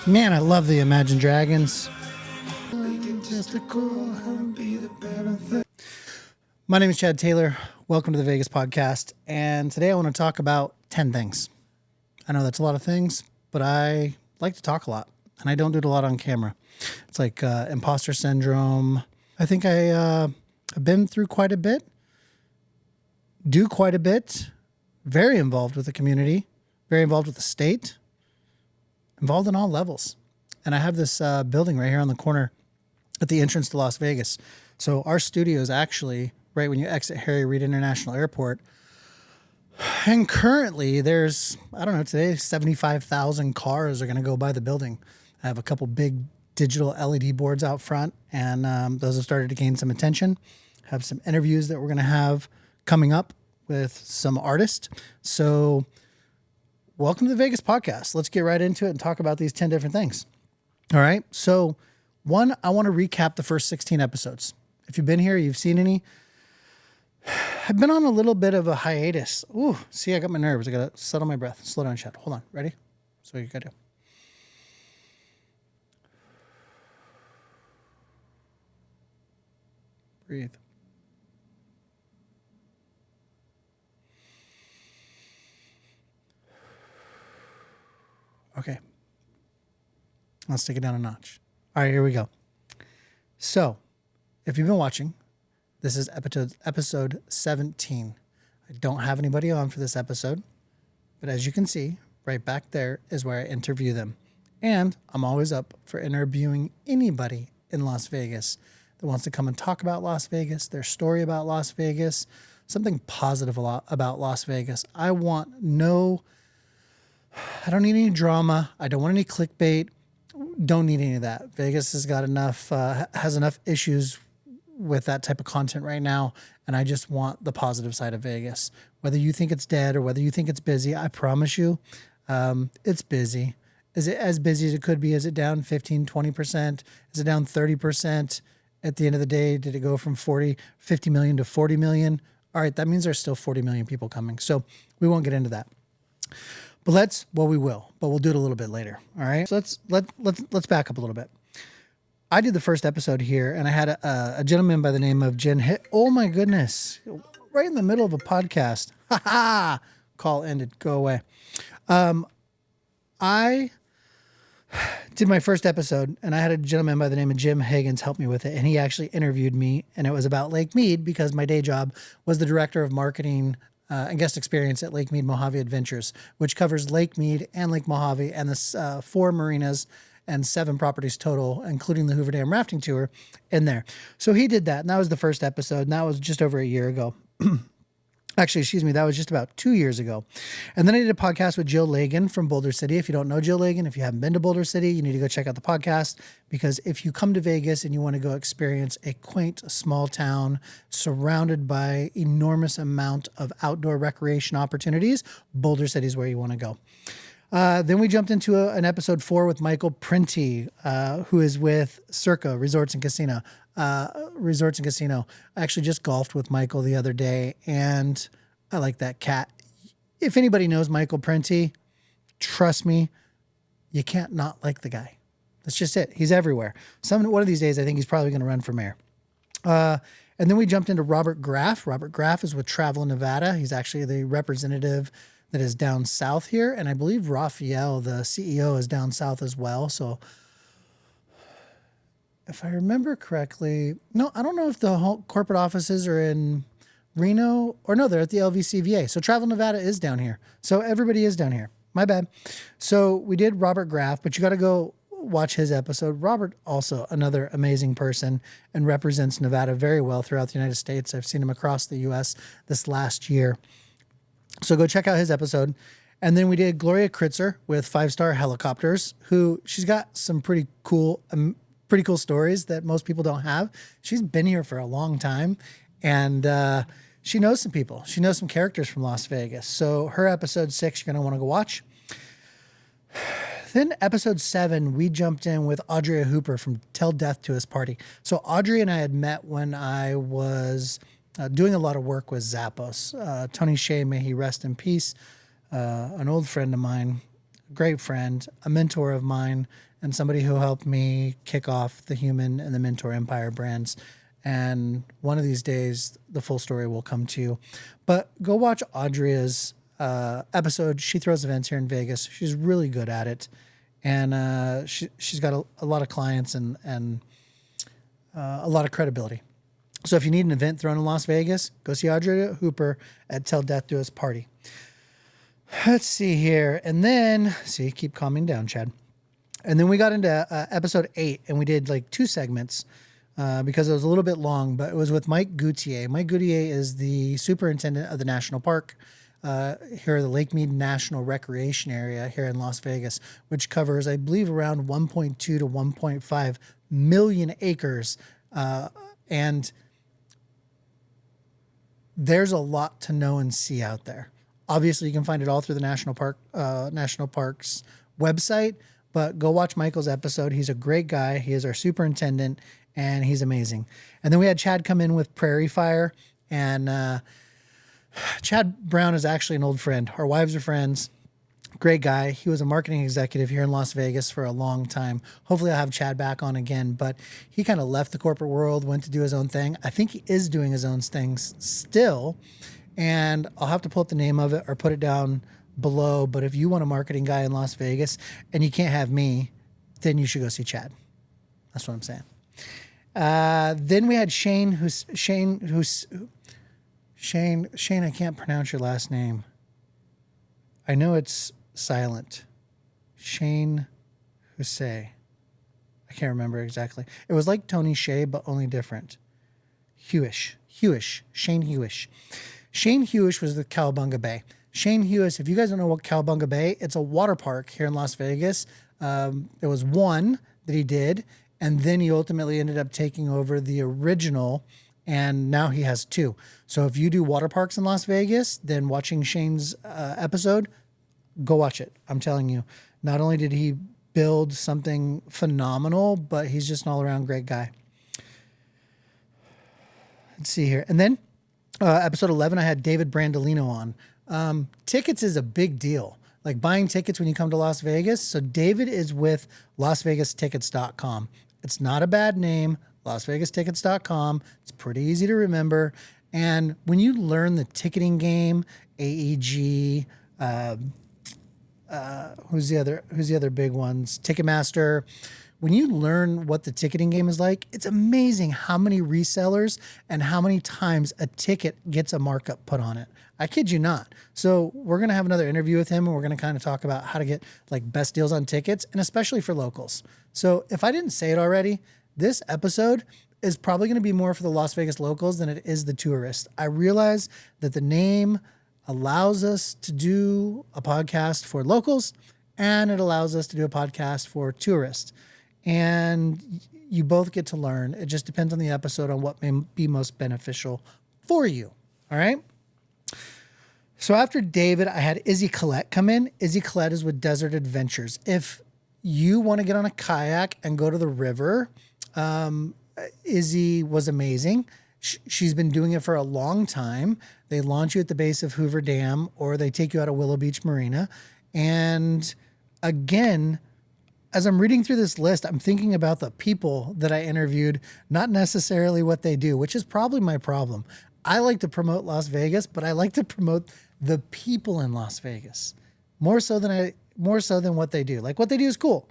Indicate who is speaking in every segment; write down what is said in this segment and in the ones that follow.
Speaker 1: Man, I love the Imagine Dragons. My name is Chad Taylor. Welcome to the Vegas podcast. And today I want to talk about 10 things. I know that's a lot of things, but I like to talk a lot, and I don't do it a lot on camera. It's like imposter syndrome. I think I've been through quite a bit, do quite a bit, very involved with the community, very involved with the state, involved in all levels. And I have this building right here on the corner at the entrance to Las Vegas. So our studio is actually right when you exit Harry Reid International Airport. And currently there's, I don't know, today 75,000 cars are going to go by the building. I have a couple big digital LED boards out front, and those have started to gain some attention. Have some interviews that we're going to have coming up with some artists. So welcome to the Vegas podcast. Let's get right into it and talk about these 10 different things. All right. So one, I want to recap the first 16 episodes. If you've been here, you've seen any. I've been on a little bit of a hiatus. Ooh, see, I got my nerves. I got to settle my breath. Slow down, Chad. Hold on. Ready? So you got to do. Breathe. Okay. Let's take it down a notch. All right, here we go. So, if you've been watching, this is episode 17. I don't have anybody on for this episode, but as you can see, right back there is where I interview them. And I'm always up for interviewing anybody in Las Vegas that wants to come and talk about Las Vegas, their story about Las Vegas, something positive about Las Vegas. I don't need any drama. I don't want any clickbait. Don't need any of that. Vegas has got has enough issues with that type of content right now, and I just want the positive side of Vegas. Whether you think it's dead or whether you think it's busy, I promise you, it's busy. Is it as busy as it could be? Is it down 15, 20%? Is it down 30%? At the end of the day, did it go from 50 million to 40 million? All right, that means there's still 40 million people coming. So we won't get into that. But we will, but we'll do it a little bit later. All right. So let's back up a little bit. I did the first episode here, and I had a gentleman by the name of Oh my goodness. Right in the middle of a podcast. Ha ha. Call ended. Go away. I did my first episode, and I had a gentleman by the name of Jim Higgins help me with it. And he actually interviewed me, and it was about Lake Mead because my day job was the director of marketing and guest experience at Lake Mead Mojave Adventures, which covers Lake Mead and Lake Mojave and the 4 marinas and 7 properties total, including the Hoover Dam rafting tour in there. So he did that, and that was the first episode, and that was just over a year ago. Actually, that was just about 2 years ago. And then I did a podcast with Jill Lagan from Boulder City. If you don't know Jill Lagan, if you haven't been to Boulder City, you need to go check out the podcast, because if you come to Vegas and you want to go experience a quaint small town surrounded by enormous amount of outdoor recreation opportunities, Boulder City is where you want to go. Then we jumped into an episode 4 with Michael Prenti, who is with Circa Resorts and Casino. I actually just golfed with Michael the other day, and I like that cat. If anybody knows Michael Prenti, trust me, you can't not like the guy. That's just it. He's everywhere. One of these days, I think he's probably going to run for mayor. And then we jumped into Robert Graff. Robert Graff is with Travel Nevada. He's actually the representative that is down south here. And I believe Raphael, the CEO, is down south as well. So if I remember correctly, no, I don't know if the whole corporate offices are in Reno or no, they're at the LVCVA. So Travel Nevada is down here. So everybody is down here. My bad. So we did Robert Graff, but you got to go watch his episode. Robert, also another amazing person and represents Nevada very well throughout the United States. I've seen him across the U.S. this last year. So go check out his episode. And then we did Gloria Kritzer with 5 Star Helicopters, who she's got some pretty cool stories that most people don't have. She's been here for a long time, and she knows some people. She knows some characters from Las Vegas. So her episode 6, you're going to want to go watch. Then episode 7, we jumped in with Audrey Hooper from Tell Death to Us Party. So Audrey and I had met when I was doing a lot of work with Zappos. Tony Shea, may he rest in peace, an old friend of mine, a great friend, a mentor of mine, and somebody who helped me kick off the Human and the Mentor Empire brands. And one of these days, the full story will come to you. But go watch Audria's episode. She throws events here in Vegas. She's really good at it. And she's got a lot of clients and a lot of credibility. So if you need an event thrown in Las Vegas, go see Audrey Hooper at Till Death Do Us Party. Let's see here. And then, keep calming down, Chad. And then we got into episode 8, and we did like 2 segments because it was a little bit long, but it was with Mike Goutier. Mike Goutier is the superintendent of the national park here at the Lake Mead National Recreation Area here in Las Vegas, which covers, I believe, around 1.2 to 1.5 million acres. And there's a lot to know and see out there. Obviously, you can find it all through the National Parks website, but go watch Michael's episode. He's a great guy. He is our superintendent, and he's amazing. And then we had Chad come in with Prairie Fire, and Chad Brown is actually an old friend. Our wives are friends. Great guy. He was a marketing executive here in Las Vegas for a long time. Hopefully I'll have Chad back on again, but he kind of left the corporate world, went to do his own thing. I think he is doing his own things still, and I'll have to pull up the name of it or put it down below. But if you want a marketing guy in Las Vegas and you can't have me, then you should go see Chad. That's what I'm saying. Then we had Shane, I can't pronounce your last name. I know it's silent. Shane Husay. I can't remember exactly. It was like Tony Shea, but only different. Shane Hewish. Shane Hewish was the Cowabunga Bay. Shane Hewish, if you guys don't know what Cowabunga Bay, it's a water park here in Las Vegas. There was one that he did, and then he ultimately ended up taking over the original, and now he has 2. So if you do water parks in Las Vegas, then watching Shane's episode, go watch it. I'm telling you, not only did he build something phenomenal, but he's just an all-around great guy. Let's see here. And then episode 11, I had David Brandolino on. Tickets is a big deal. Like buying tickets when you come to Las Vegas. So David is with LasVegasTickets.com. It's not a bad name. LasVegasTickets.com. It's pretty easy to remember. And when you learn the ticketing game, AEG, who's the other big ones? Ticketmaster. When you learn what the ticketing game is like, it's amazing how many resellers and how many times a ticket gets a markup put on it. I kid you not. So we're going to have another interview with him, and we're going to kind of talk about how to get like best deals on tickets, and especially for locals. So if I didn't say it already, this episode is probably going to be more for the Las Vegas locals than it is the tourists. I realize that the name allows us to do a podcast for locals, and it allows us to do a podcast for tourists. And you both get to learn. It just depends on the episode on what may be most beneficial for you. All right. So after David, I had Izzy Collette come in. Izzy Collette is with Desert Adventures. If you want to get on a kayak and go to the river, Izzy was amazing. She's been doing it for a long time. They launch you at the base of Hoover Dam, or they take you out of Willow Beach Marina. And again, as I'm reading through this list, I'm thinking about the people that I interviewed, not necessarily what they do, which is probably my problem. I like to promote Las Vegas, but I like to promote the people in Las Vegas more so than what they do. Like what they do is cool.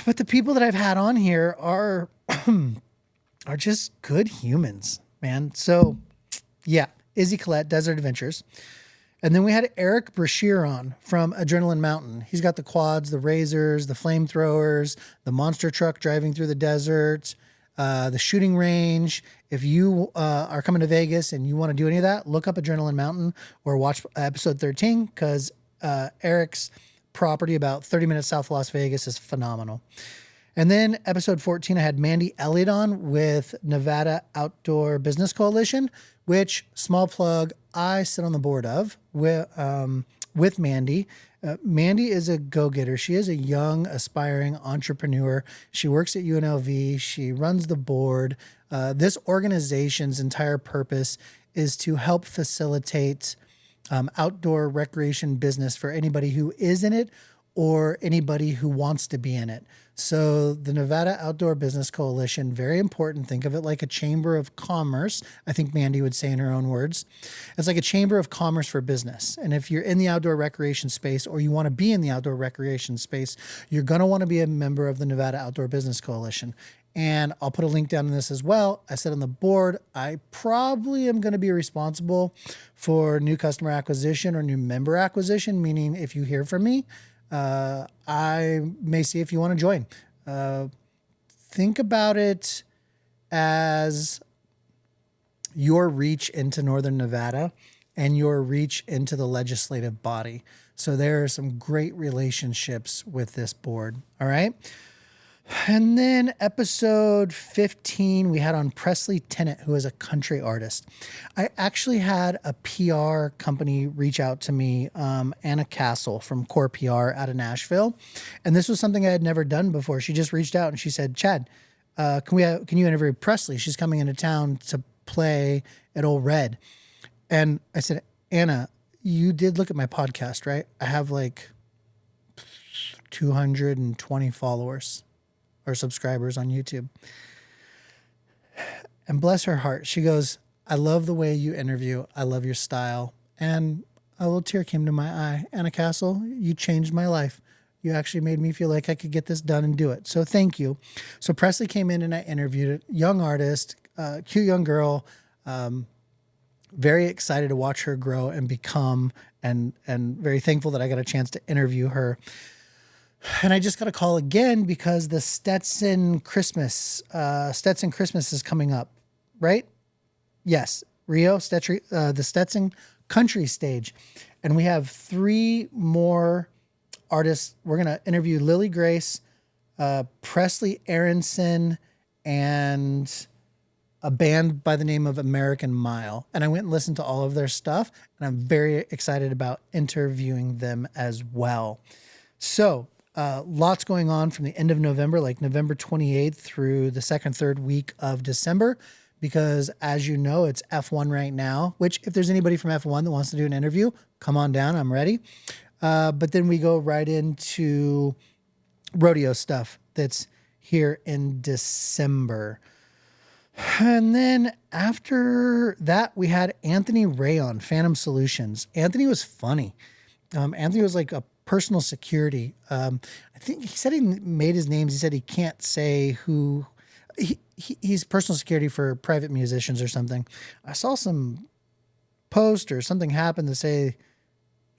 Speaker 1: But the people that I've had on here are just good humans, man. So yeah, Izzy Collette, Desert Adventures. And then we had Eric Brashear on from Adrenaline Mountain. He's got the quads, the razors, the flamethrowers, the monster truck driving through the desert, the shooting range. If you are coming to Vegas and you want to do any of that, look up Adrenaline Mountain or watch episode 13, because Eric's property about 30 minutes south of Las Vegas is phenomenal. And then episode 14, I had Mandy Elliott on with Nevada Outdoor Business Coalition, which, small plug, I sit on the board of with Mandy. Mandy is a go-getter. She is a young, aspiring entrepreneur. She works at UNLV. She runs the board. This organization's entire purpose is to help facilitate outdoor recreation business for anybody who is in it or anybody who wants to be in it. So the Nevada Outdoor Business Coalition, very important. Think of it like a chamber of commerce. I think Mandy would say in her own words. It's like a chamber of commerce for business. And if you're in the outdoor recreation space or you want to be in the outdoor recreation space, you're going to want to be a member of the Nevada Outdoor Business Coalition. And I'll put a link down in this as well. I said on the board, I probably am going to be responsible for new customer acquisition or new member acquisition, meaning if you hear from me, I may see if you want to join. Think about it as your reach into Northern Nevada and your reach into the legislative body. So there are some great relationships with this board. All right. And then episode 15, we had on Presley Tennant, who is a country artist. I actually had a PR company reach out to me, Anna Castle from Core PR out of Nashville. And this was something I had never done before. She just reached out and she said, Chad, can you interview Presley? She's coming into town to play at Old Red. And I said, Anna, you did look at my podcast, right? I have like 220 followers or subscribers on YouTube. And bless her heart, she goes, I love the way you interview. I love your style. And a little tear came to my eye. Anna Castle, you changed my life. You actually made me feel like I could get this done and do it. So thank you. So Presley came in and I interviewed a young artist, cute young girl, very excited to watch her grow and become, and very thankful that I got a chance to interview her. And I just got a call again because the Stetson Christmas is coming up, right? Yes, Rio, the Stetson Country Stage. And we have 3 more artists. We're going to interview Lily Grace, Presley Aronson, and a band by the name of American Mile. And I went and listened to all of their stuff, and I'm very excited about interviewing them as well. So, lots going on from the end of November, like November 28th through the 2nd, 3rd week of December, because as you know, it's F1 right now, which if there's anybody from F1 that wants to do an interview, come on down. I'm ready. But then we go right into rodeo stuff that's here in December. And then after that, we had Anthony Ray on Phantom Solutions. Anthony was funny. Anthony was like a personal security. I think he said he made his names. He said he can't say who. He's personal security for private musicians or something. I saw some post or something happen to say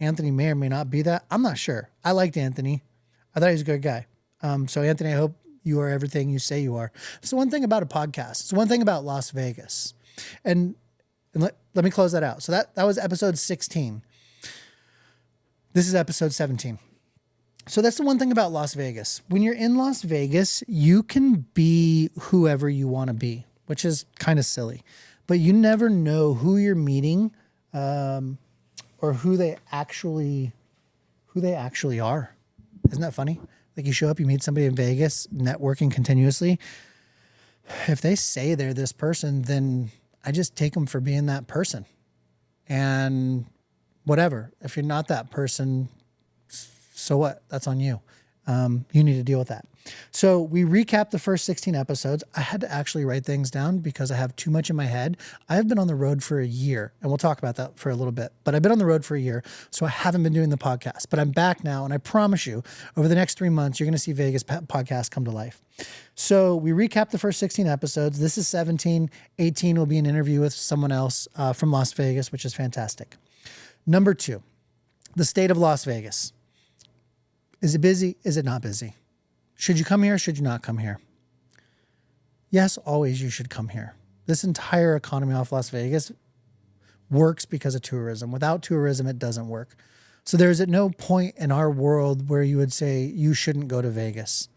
Speaker 1: Anthony may or may not be that. I'm not sure. I liked Anthony. I thought he was a good guy. So Anthony, I hope you are everything you say you are. It's one thing about a podcast. It's one thing about Las Vegas. And let me close that out. So that was episode 16. This is episode 17. So that's the one thing about Las Vegas. When you're in Las Vegas, you can be whoever you want to be, which is kind of silly. But you never know who you're meeting or who they actually are. Isn't that funny? Like you show up, you meet somebody in Vegas, networking continuously. If they say they're this person, then I just take them for being that person. And whatever. If you're not that person, so what? That's on you. You need to deal with that. So we recapped the first 16 episodes. I had to actually write things down because I have too much in my head. I have been on the road for a year, and we'll talk about that for a little bit. But I've been on the road for a year, so I haven't been doing the podcast. But I'm back now, and I promise you, over the next 3 months, you're going to see Vegas podcast come to life. So we recapped the first 16 episodes. This is 17. 18 will be an interview with someone else from Las Vegas, which is fantastic. Number 2, the state of Las Vegas. Is it busy? Is it not busy? Should you come here? Should you not come here? Yes, always you should come here. This entire economy off Las Vegas works because of tourism. Without tourism, it doesn't work. So there's at no point in our world where you would say you shouldn't go to Vegas.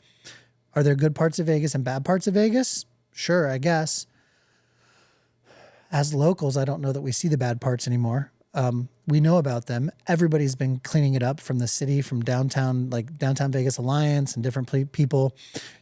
Speaker 1: Are there good parts of Vegas and bad parts of Vegas? Sure, I guess. As locals, I don't know that we see the bad parts anymore. We know about them. Everybody's been cleaning it up from the city, from downtown, like Downtown Vegas Alliance and different people.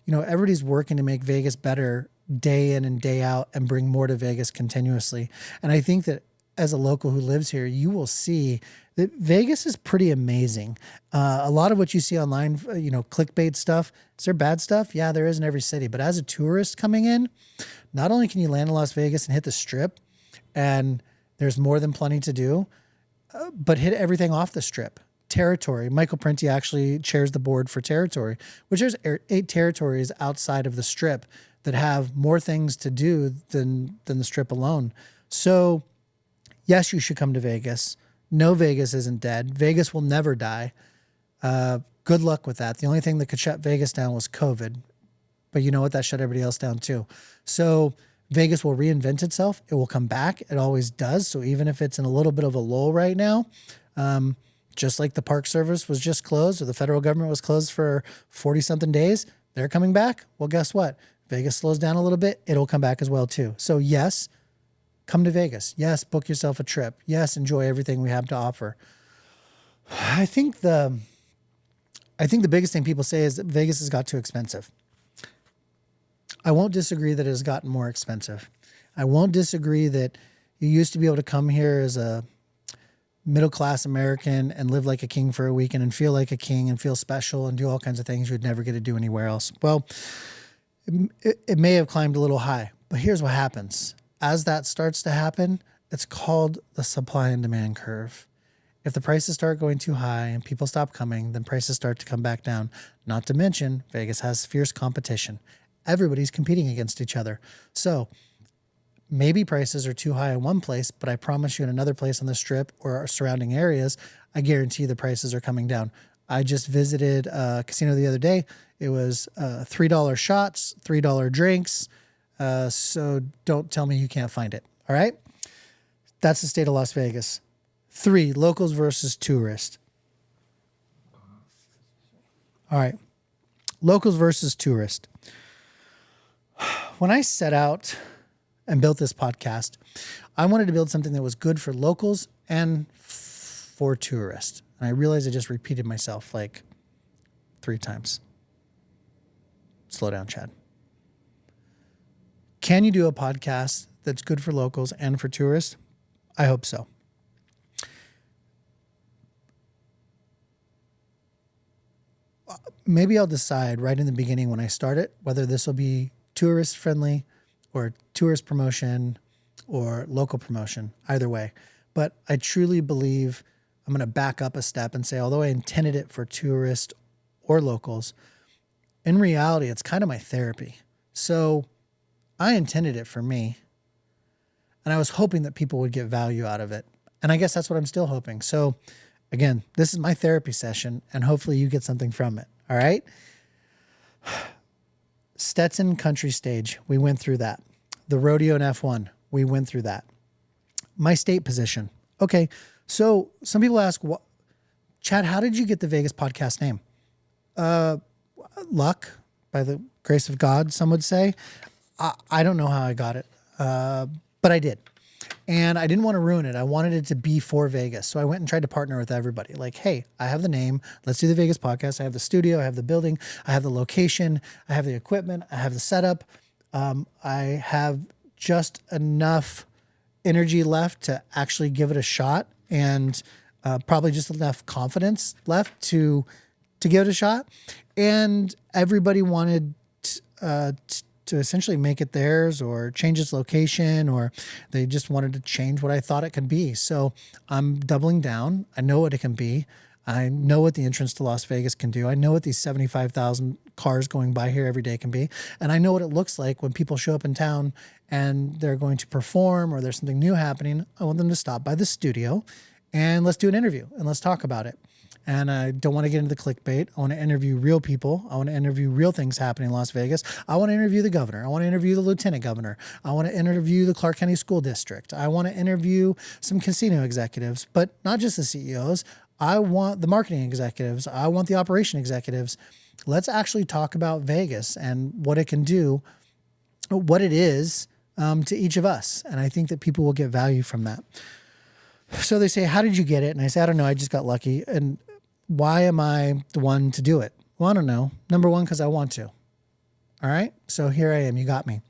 Speaker 1: You know, everybody's working to make Vegas better day in and day out and bring more to Vegas continuously. And I think that as a local who lives here, you will see that Vegas is pretty amazing. A lot of what you see online, clickbait stuff, is there bad stuff? Yeah, there is in every city. But as a tourist coming in, not only can you land in Las Vegas and hit the strip, and there's more than plenty to do, but hit everything off the strip. Territory. Michael Prenti actually chairs the board for Territory, which there's 8 territories outside of the strip that have more things to do than the strip alone. So yes, you should come to Vegas. No, Vegas isn't dead. Vegas will never die. Good luck with that. The only thing that could shut Vegas down was COVID. But you know what? That shut everybody else down too. So Vegas will reinvent itself. It will come back. It always does. So even if it's in a little bit of a lull right now, just like the Park Service was just closed or the federal government was closed for 40-something days, they're coming back. Well, guess what? Vegas slows down a little bit. It'll come back as well too. So yes, come to Vegas. Yes, book yourself a trip. Yes, enjoy everything we have to offer. I think the biggest thing people say is that Vegas has got too expensive. I won't disagree that it has gotten more expensive. I won't disagree that you used to be able to come here as a middle-class American and live like a king for a weekend and feel like a king and feel special and do all kinds of things you'd never get to do anywhere else. Well, it may have climbed a little high, but here's what happens. As that starts to happen, it's called the supply and demand curve. If the prices start going too high and people stop coming, then prices start to come back down. Not to mention, Vegas has fierce competition. Everybody's competing against each other. So maybe prices are too high in one place, but I promise you in another place on the strip or our surrounding areas, I guarantee the prices are coming down. I just visited a casino the other day. It was $3 shots, $3 drinks. So don't tell me you can't find it. All right. That's the state of Las Vegas. 3, locals versus tourists. All right. Locals versus tourists. When I set out and built this podcast, I wanted to build something that was good for locals and for tourists. And I realized I just repeated myself like 3 times. Slow down, Chad. Can you do a podcast that's good for locals and for tourists? I hope so. Maybe I'll decide right in the beginning when I start it, whether this will be tourist friendly or tourist promotion or local promotion, either way. But I truly believe I'm going to back up a step and say, although I intended it for tourists or locals, in reality, it's kind of my therapy. So I intended it for me, and I was hoping that people would get value out of it. And I guess that's what I'm still hoping. So again, this is my therapy session, and hopefully you get something from it. All right. Stetson Country Stage. We went through that. The rodeo in F1. We went through that. My state position. Okay. So some people ask, Chad, how did you get the Vegas podcast name? Luck, by the grace of God, some would say. I don't know how I got it, but I did. And I didn't want to ruin it. I wanted it to be for Vegas. So I went and tried to partner with everybody. Like, hey, I have the name. Let's do the Vegas podcast. I have the studio. I have the building. I have the location. I have the equipment. I have the setup. I have just enough energy left to actually give it a shot, and probably just enough confidence left to give it a shot. And everybody wanted to essentially make it theirs or change its location, or they just wanted to change what I thought it could be. So I'm doubling down. I know what it can be. I know what the entrance to Las Vegas can do. I know what these 75,000 cars going by here every day can be. And I know what it looks like when people show up in town and they're going to perform or there's something new happening. I want them to stop by the studio and let's do an interview and let's talk about it. And I don't want to get into the clickbait. I want to interview real people. I want to interview real things happening in Las Vegas. I want to interview the governor. I want to interview the lieutenant governor. I want to interview the Clark County School District. I want to interview some casino executives, but not just the CEOs. I want the marketing executives. I want the operation executives. Let's actually talk about Vegas and what it can do, what it is to each of us. And I think that people will get value from that. So they say, how did you get it? And I say, I don't know. I just got lucky. And why am I the one to do it? Well, I don't know. Number one, because I want to. All right. So here I am. You got me.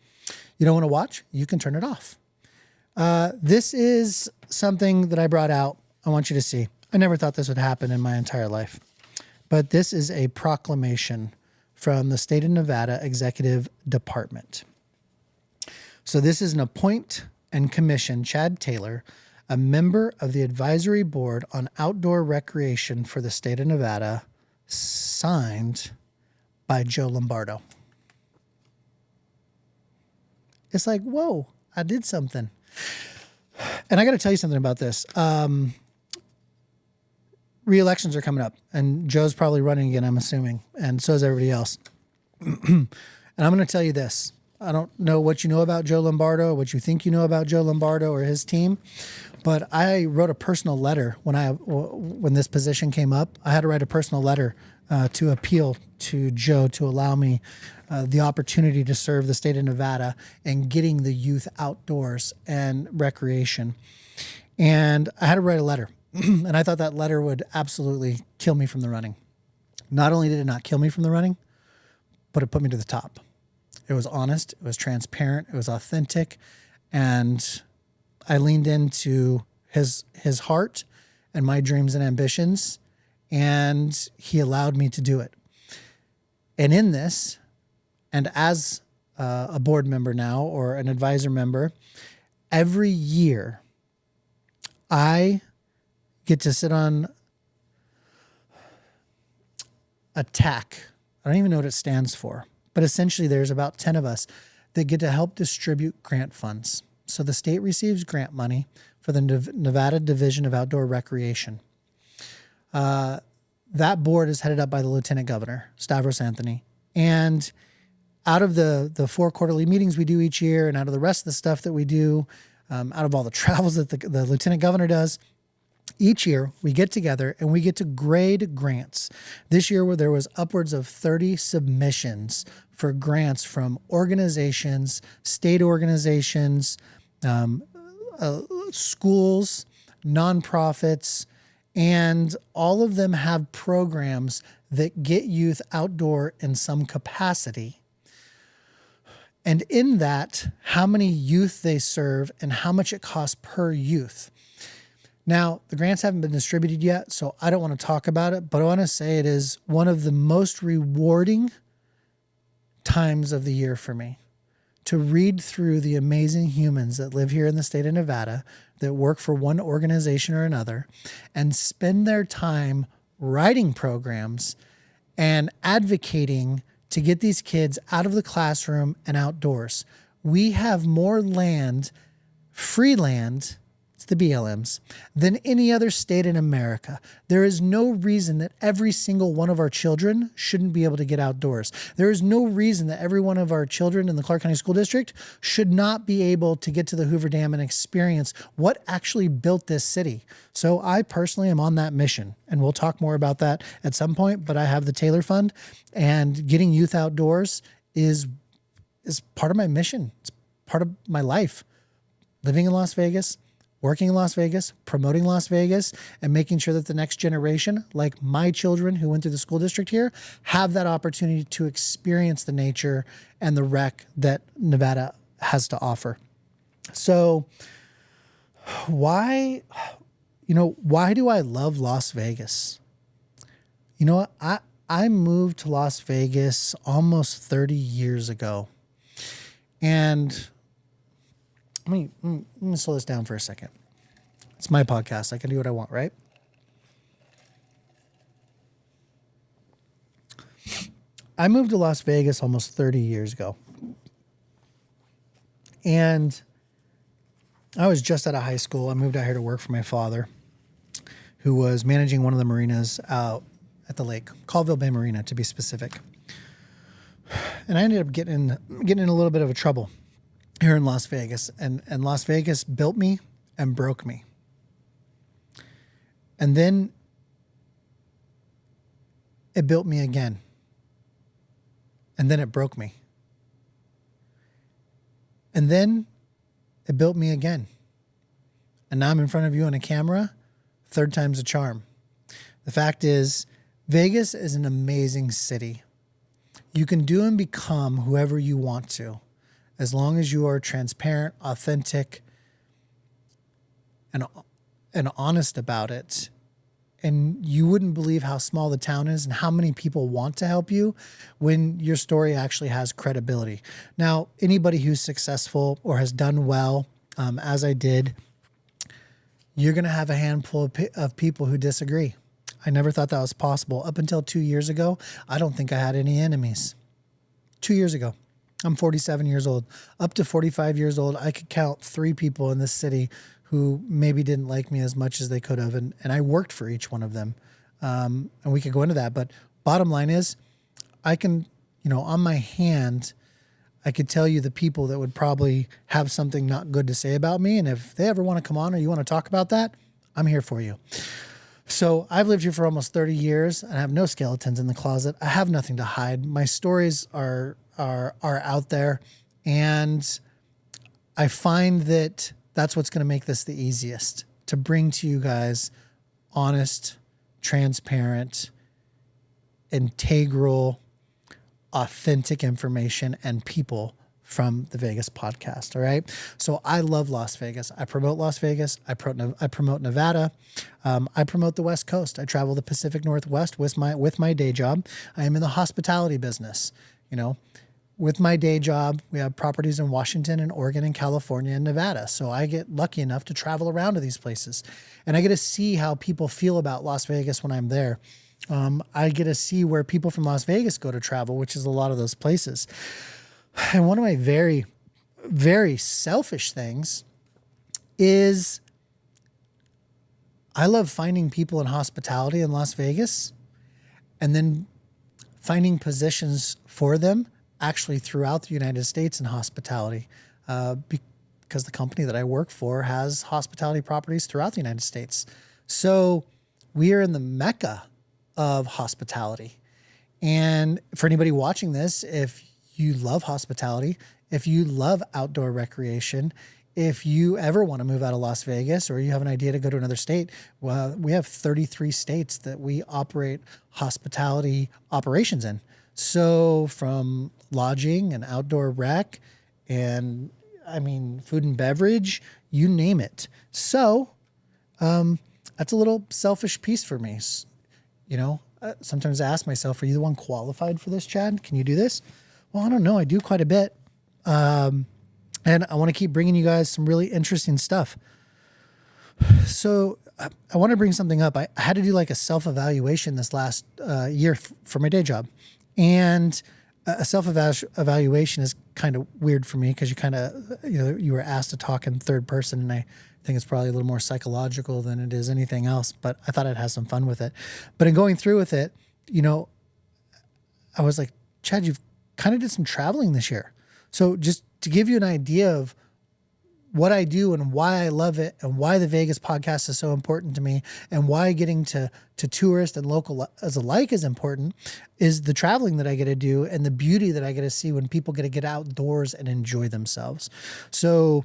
Speaker 1: You don't want to watch? You can turn it off. This is something that I brought out. I want you to see. I never thought this would happen in my entire life, but this is a proclamation from the state of Nevada Executive Department. So this is an appoint and commission Chad Taylor, a member of the advisory board on outdoor recreation for the state of Nevada, signed by Joe Lombardo. It's like, whoa, I did something. And I got to tell you something about this. Re-elections are coming up, and Joe's probably running again, I'm assuming, and so is everybody else. And I'm going to tell you this. I don't know what you know about Joe Lombardo, what you think you know about Joe Lombardo or his team, but I wrote a personal letter when this position came up. I had to write a personal letter to appeal to Joe to allow me the opportunity to serve the state of Nevada and getting the youth outdoors and recreation. And I had to write a letter. And I thought that letter would absolutely kill me from the running. Not only did it not kill me from the running, but it put me to the top. It was honest, it was transparent, it was authentic, and I leaned into his heart and my dreams and ambitions, and he allowed me to do it. And in this, and as a board member now or an advisor member, every year I get to sit on a TAC. I don't even know what it stands for, but essentially there's about 10 of us that get to help distribute grant funds. So the state receives grant money for the Nevada Division of Outdoor Recreation. That board is headed up by the Lieutenant Governor, Stavros Anthony. And out of the 4 quarterly meetings we do each year, and out of the rest of the stuff that we do, out of all the travels that the Lieutenant Governor does, each year we get together and we get to grade grants. This year where there was upwards of 30 submissions for grants from organizations, state organizations, schools, nonprofits, and all of them have programs that get youth outdoor in some capacity. And in that, how many youth they serve and how much it costs per youth. Now, the grants haven't been distributed yet, so I don't want to talk about it, but I want to say it is one of the most rewarding times of the year for me to read through the amazing humans that live here in the state of Nevada that work for one organization or another and spend their time writing programs and advocating to get these kids out of the classroom and outdoors. We have more land, free land, the BLMs, than any other state in America. There is no reason that every single one of our children shouldn't be able to get outdoors. There is no reason that every one of our children in the Clark County School District should not be able to get to the Hoover Dam and experience what actually built this city. So I personally am on that mission, and we'll talk more about that at some point, but I have the Taylor Fund, and getting youth outdoors is part of my mission. It's part of my life. Living in Las Vegas, working in Las Vegas, promoting Las Vegas, and making sure that the next generation, like my children who went through the school district here, have that opportunity to experience the nature and the rec that Nevada has to offer. So why do I love Las Vegas? You know what? I moved to Las Vegas almost 30 years ago. And let me slow this down for a second. It's my podcast. I can do what I want, right? I moved to Las Vegas almost 30 years ago. And I was just out of high school. I moved out here to work for my father, who was managing one of the marinas out at the lake, Colville Bay Marina to be specific. And I ended up getting in a little bit of a trouble here in Las Vegas, and Las Vegas built me and broke me. And then it built me again. And then it broke me. And then it built me again. And now I'm in front of you on a camera. 3rd time's a charm. The fact is, Vegas is an amazing city. You can do and become whoever you want to, as long as you are transparent, authentic, and honest about it. And you wouldn't believe how small the town is and how many people want to help you when your story actually has credibility. Now, anybody who's successful or has done well, as I did, you're going to have a handful of people who disagree. I never thought that was possible. Up until 2 years ago, I don't think I had any enemies. 2 years ago. I'm 47 years old. Up to 45 years old, I could count 3 people in this city who maybe didn't like me as much as they could have. And I worked for each one of them. And we could go into that. But bottom line is, I can, on my hand, I could tell you the people that would probably have something not good to say about me. And if they ever want to come on or you want to talk about that, I'm here for you. So I've lived here for almost 30 years and I have no skeletons in the closet. I have nothing to hide. My stories are out there. And I find that that's what's going to make this the easiest, to bring to you guys honest, transparent, integral, authentic information and people from the Vegas podcast. All right. So I love Las Vegas. I promote Las Vegas. I promote Nevada. I promote the West Coast. I travel the Pacific Northwest with my day job. I am in the hospitality business. With my day job, we have properties in Washington and Oregon and California and Nevada. So I get lucky enough to travel around to these places and I get to see how people feel about Las Vegas when I'm there. I get to see where people from Las Vegas go to travel, which is a lot of those places. And one of my very, very selfish things is I love finding people in hospitality in Las Vegas and then finding positions for them actually throughout the United States in hospitality, because the company that I work for has hospitality properties throughout the United States. So we are in the mecca of hospitality. And for anybody watching this, if you love hospitality, if you love outdoor recreation, if you ever want to move out of Las Vegas or you have an idea to go to another state, well, we have 33 states that we operate hospitality operations in. So from lodging and outdoor rec and food and beverage, you name it. So that's a little selfish piece for me. Sometimes I ask myself, are you the one qualified for this, Chad? Can you do this? Well, I don't know. I do quite a bit. And I want to keep bringing you guys some really interesting stuff. So I want to bring something up. I had to do like a self-evaluation this last year for my day job. And a self-evaluation is kind of weird for me because you were asked to talk in third person, and I think it's probably a little more psychological than it is anything else, but I thought I'd have some fun with it. But in going through with it, I was like, Chad, you've kind of did some traveling this year. So just to give you an idea of what I do and why I love it and why the Vegas podcast is so important to me and why getting to tourist and local as alike is important is the traveling that I get to do and the beauty that I get to see when people get to get outdoors and enjoy themselves. So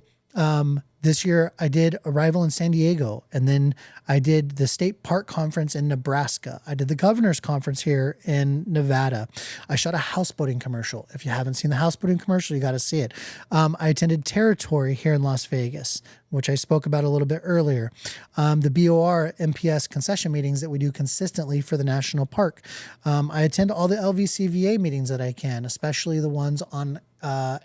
Speaker 1: this year I did Arrival in San Diego, and then I did the State Park Conference in Nebraska. I did the Governor's Conference here in Nevada. I shot a houseboating commercial. If you haven't seen the houseboating commercial, you got to see it. I attended Territory here in Las Vegas, which I spoke about a little bit earlier. The BOR MPS concession meetings that we do consistently for the national park. I attend all the LVCVA meetings that I can, especially the ones on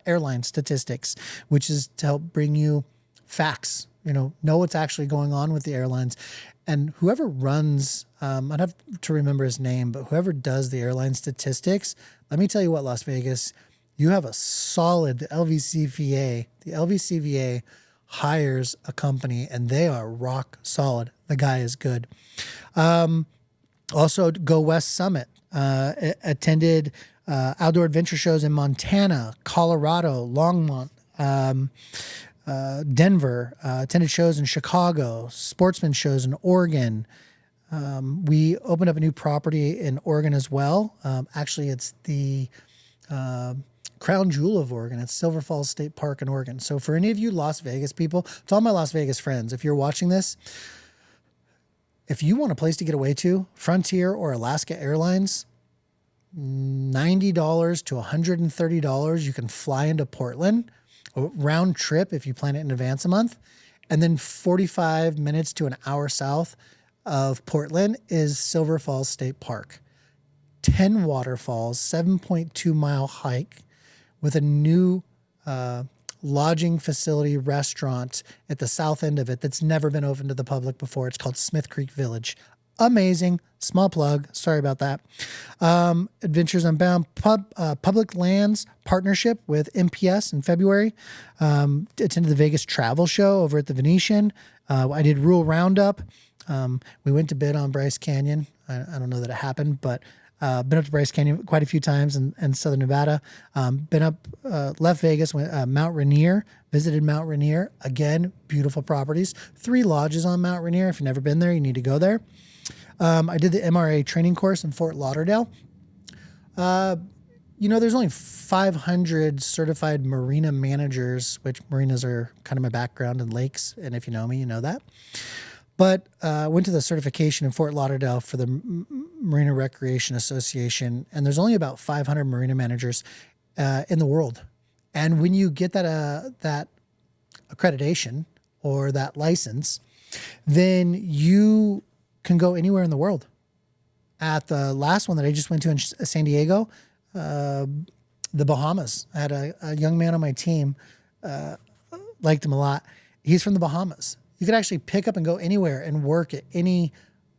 Speaker 1: airline statistics, which is to help bring you facts, know what's actually going on with the airlines. And whoever runs, I'd have to remember his name, but whoever does the airline statistics, let me tell you what, Las Vegas, you have a solid LVCVA. The LVCVA hires a company and they are rock solid. The guy is good. Also, Go West Summit. Attended outdoor adventure shows in Montana, Colorado, Longmont, Denver, attended shows in Chicago, sportsman shows in Oregon. We opened up a new property in Oregon as well. Actually, it's the crown jewel of Oregon. It's Silver Falls State Park in Oregon. So for any of you Las Vegas people, to all my Las Vegas friends, if you're watching this, if you want a place to get away to, Frontier or Alaska Airlines, $90 to $130, you can fly into Portland, round trip if you plan it in advance a month, And then 45 minutes to an hour south of Portland is Silver Falls State Park. 10 waterfalls, 7.2-mile hike with a new lodging facility restaurant at the south end of it that's never been open to the public before. It's called Smith Creek Village. Amazing. Small plug. Sorry about that. Adventures Unbound Public Lands partnership with MPS in February. Attended the Vegas Travel Show over at the Venetian. I did Rural Roundup. We went to bid on Bryce Canyon. I don't know that it happened, but been up to Bryce Canyon quite a few times in Southern Nevada. Been up, left Vegas, went Mount Rainier, visited Mount Rainier. Again, beautiful properties. 3 lodges on Mount Rainier. If you've never been there, you need to go there. I did the MRA training course in Fort Lauderdale. There's only 500 certified marina managers, which marinas are kind of my background in lakes. And if you know me, you know that. But went to the certification in Fort Lauderdale for the Marina Recreation Association. And there's only about 500 marina managers in the world. And when you get that accreditation or that license, then you can go anywhere in the world. At the last one that I just went to in San Diego, the Bahamas. I had a young man on my team, liked him a lot. He's from the Bahamas. You could actually pick up and go anywhere and work at any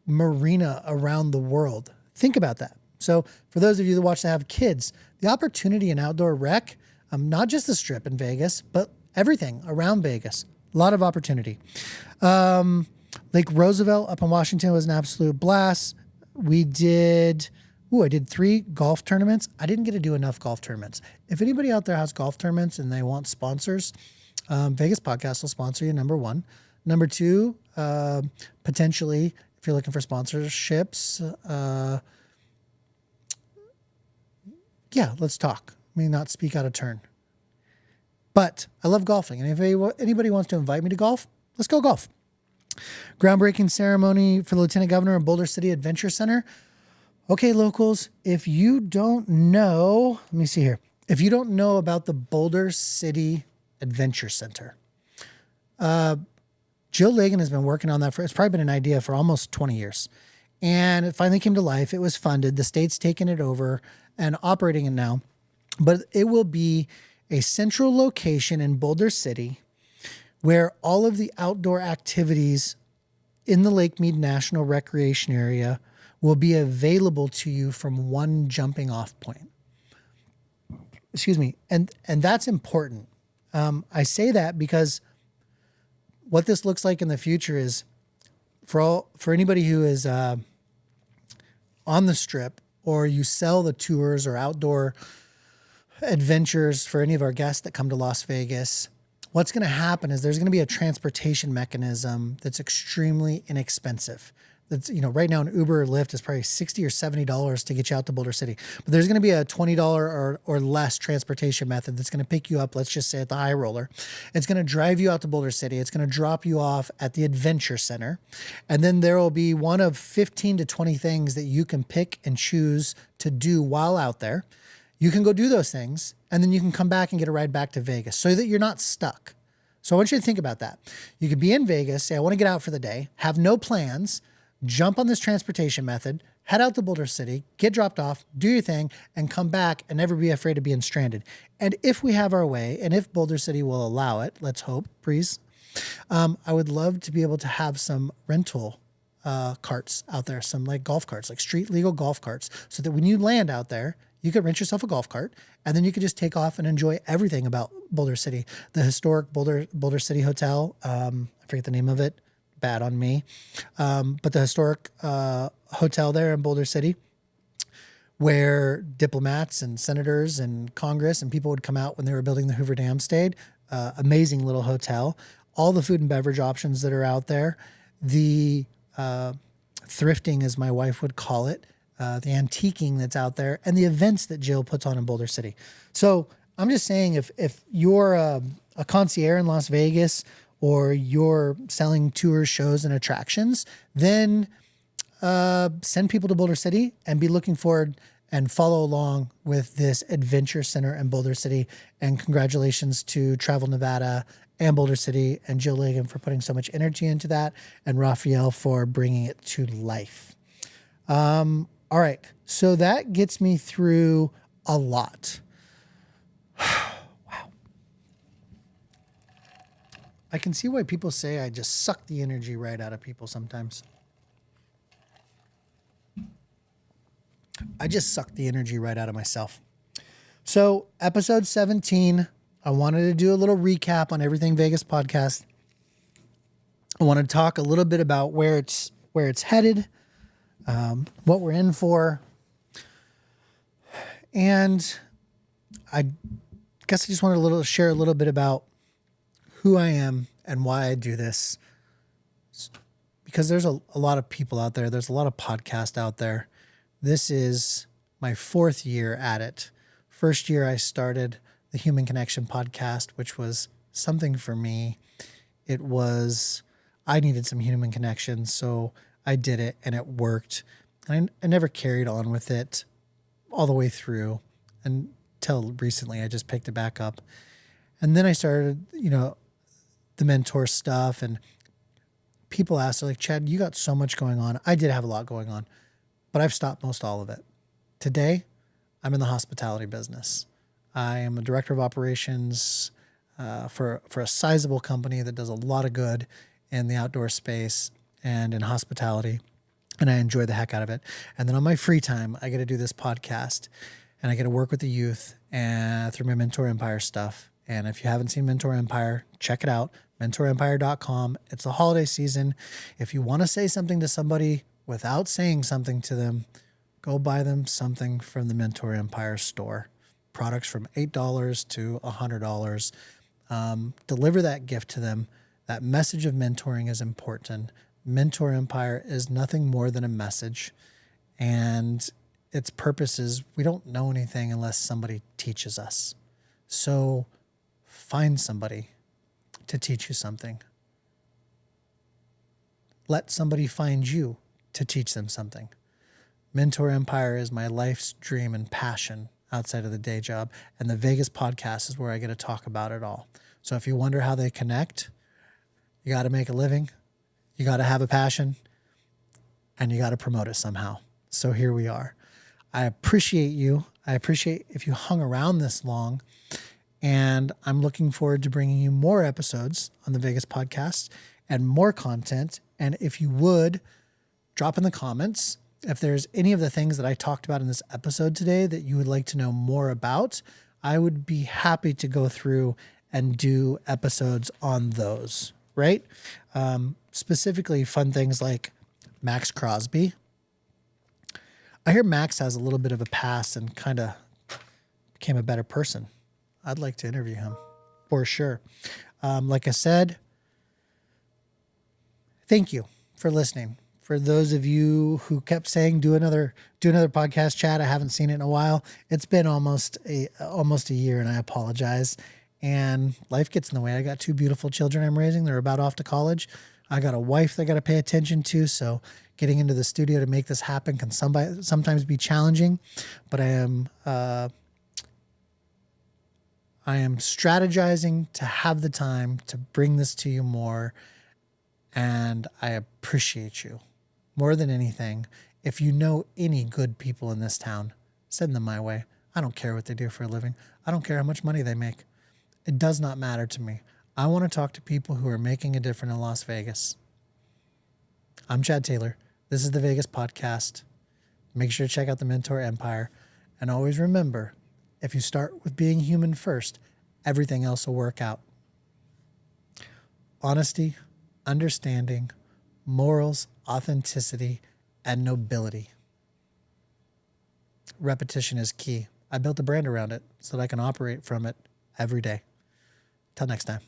Speaker 1: marina around the world. Think about that. So for those of you that watch that have kids, the opportunity in outdoor rec, not just the Strip in Vegas, but everything around Vegas, a lot of opportunity. Lake Roosevelt up in Washington was an absolute blast. I did 3 golf tournaments. I didn't get to do enough golf tournaments. If anybody out there has golf tournaments and they want sponsors, Vegas Podcast will sponsor you, number 1. Number 2, potentially, if you're looking for sponsorships, let's talk. I may not speak out of turn. But I love golfing. And if anybody wants to invite me to golf, let's go golf. Groundbreaking ceremony for the Lieutenant Governor of Boulder City Adventure Center. Okay, locals, if you don't know, let me see here. If you don't know about the Boulder City Adventure Center, Jill Ligon has been working on that it's probably been an idea for almost 20 years. And it finally came to life. It was funded. The state's taken it over and operating it now. But it will be a central location in Boulder City where all of the outdoor activities in the Lake Mead National Recreation Area will be available to you from one jumping off point. Excuse me. And that's important. I say that because what this looks like in the future is for anybody who is on the Strip, or you sell the tours or outdoor adventures for any of our guests that come to Las Vegas, what's going to happen is there's going to be a transportation mechanism that's extremely inexpensive. That's, right now an Uber or Lyft is probably $60 or $70 to get you out to Boulder City. But there's going to be a $20 or less transportation method that's going to pick you up, let's just say at the High Roller. It's going to drive you out to Boulder City. It's going to drop you off at the Adventure Center. And then there will be one of 15 to 20 things that you can pick and choose to do while out there. You can go do those things, and then you can come back and get a ride back to Vegas so that you're not stuck. So I want you to think about that. You could be in Vegas, say, I want to get out for the day, have no plans, jump on this transportation method, head out to Boulder City, get dropped off, do your thing, and come back and never be afraid of being stranded. And if we have our way, and if Boulder City will allow it, let's hope, please, I would love to be able to have some rental carts out there, some like golf carts, like street legal golf carts, so that when you land out there, you could rent yourself a golf cart, and then you could just take off and enjoy everything about Boulder City. The historic Boulder City Hotel, I forget the name of it, bad on me, but the historic hotel there in Boulder City, where diplomats and senators and Congress and people would come out when they were building the Hoover Dam stayed. Amazing little hotel. All the food and beverage options that are out there. The thrifting, as my wife would call it, the antiquing that's out there, and the events that Jill puts on in Boulder City. So I'm just saying, if you're a concierge in Las Vegas, or you're selling tours, shows, and attractions, then send people to Boulder City and be looking forward and follow along with this Adventure Center in Boulder City. And congratulations to Travel Nevada and Boulder City, and Jill Ligon for putting so much energy into that, and Raphael for bringing it to life. All right. So that gets me through a lot. Wow. I can see why people say I just suck the energy right out of people sometimes. I just suck the energy right out of myself. So episode 17, I wanted to do a little recap on Everything Vegas podcast. I want to talk a little bit about where it's headed, what we're in for. And I guess I just wanted to share a little bit about who I am and why I do this. Because there's a lot of people out there. There's a lot of podcasts out there. This is my 4th year at it. First year I started the Human Connection podcast, which was something for me. I needed some human connection, so I did it and it worked. And I never carried on with it all the way through until recently. I just picked it back up. And then I started, the mentor stuff, and people asked, like, Chad, you got so much going on. I did have a lot going on, but I've stopped most all of it. Today, I'm in the hospitality business. I am a director of operations for a sizable company that does a lot of good in the outdoor space and in hospitality, and I enjoy the heck out of it. And then on my free time, I get to do this podcast, and I get to work with the youth and through my Mentor Empire stuff. And if you haven't seen Mentor Empire, check it out, mentorempire.com. It's the holiday season. If you want to say something to somebody without saying something to them, go buy them something from the Mentor Empire store. Products from $8 to $100. Deliver that gift to them. That message of mentoring is important. Mentor Empire is nothing more than a message, and its purpose is we don't know anything unless somebody teaches us. So find somebody to teach you something. Let somebody find you to teach them something. Mentor Empire is my life's dream and passion outside of the day job, and the Vegas podcast is where I get to talk about it all. So if you wonder how they connect, you got to make a living, you got to have a passion, and you got to promote it somehow. So here we are. I appreciate you. I appreciate if you hung around this long, and I'm looking forward to bringing you more episodes on the Vegas podcast and more content. And if you would, drop in the comments if there's any of the things that I talked about in this episode today that you would like to know more about. I would be happy to go through and do episodes on those, right? Specifically fun things like Max Crosby. I hear Max has a little bit of a past and kind of became a better person. I'd like to interview him for sure. Like I said, thank you for listening. For those of you who kept saying, do another podcast, Chad, I haven't seen it in a while. It's been almost a year, and I apologize. And life gets in the way. I got 2 beautiful children I'm raising. They're about off to college. I got a wife that I got to pay attention to. So getting into the studio to make this happen can sometimes be challenging, but I am strategizing to have the time to bring this to you more. And I appreciate you more than anything. If you know any good people in this town, send them my way. I don't care what they do for a living. I don't care how much money they make. It does not matter to me. I want to talk to people who are making a difference in Las Vegas. I'm Chad Taylor. This is the Vegas Podcast. Make sure to check out the Mentor Empire. And always remember, if you start with being human first, everything else will work out. Honesty, understanding, morals, authenticity, and nobility. Repetition is key. I built a brand around it so that I can operate from it every day. Till next time.